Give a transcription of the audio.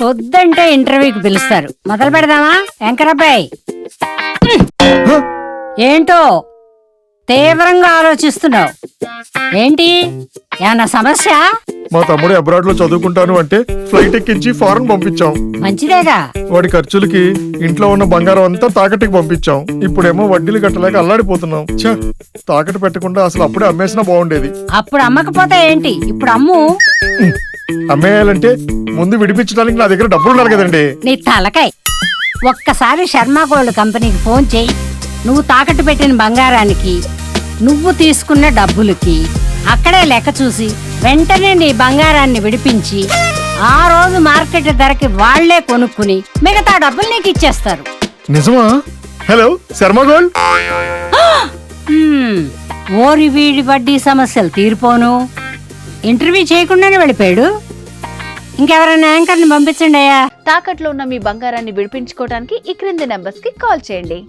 వద్దంటే ఇంటర్వ్యూకి పిలుస్తారు. మొదలు పెడదామా వెంకరబ్బాయి? ఏంటో తీవ్రంగా ఆలోచిస్తున్నావు ఏంటి? ఏమన్నా సమస్య? మా తమ్ముడు అబ్రాడ్ లో చదువుకుంటాను అంటే ఫ్లైట్ ఎక్కించి ఫారెన్ పంపించాం. మంచిదేగా. వాడి ఖర్చులకి ఇంట్లో ఉన్న బంగారం అంతా తాకట్టుకి పంపించాం. ఇప్పుడేమో వడ్డీలు కట్టలేక అల్లాడిపోతున్నాం. ఛ, తాకట్టు పెట్టకుండా అసలు అప్పుడే అమ్మేసినా బాగుండేది. అప్పుడు అమ్మకపోతే ఏంటి, ఇప్పుడు అమ్ము. అమ్మేయాలంటే ముందు విడిపించడానికి నా దగ్గర డబ్బులు ఉండాలి కదండి. నీ తలకాయ్. ఒక్కసారి శర్మ గోల్డ్ కంపెనీకి ఫోన్ చెయ్యి. నువ్వు తాకట్టు పెట్టిన బంగారానికి, నువ్వు తీసుకున్న డబ్బులకి అక్కడే లెక్క చూసి వెంటనే నీ బంగారాన్ని విడిపించి ఆ రోజు మార్కెట్ ధరకి వాళ్లే కొనుక్కుని మిగతా డబ్బులు నీకు ఇచ్చేస్తారు. నిజమా? Hello Sharma gold. ఓరి వీడి వడ్డీ సమస్యలు తీరిపోను. ఇంటర్వ్యూ చేయకుండానే వెళ్ళిపోయాడు. ఇంకెవరైనా యాంకర్ని పంపించండి అయ్యా. తాకట్లో ఉన్న మీ బంగారాన్ని విడిపించుకోవడానికి ఈ క్రింది నెంబర్స్ కి కాల్ చేయండి.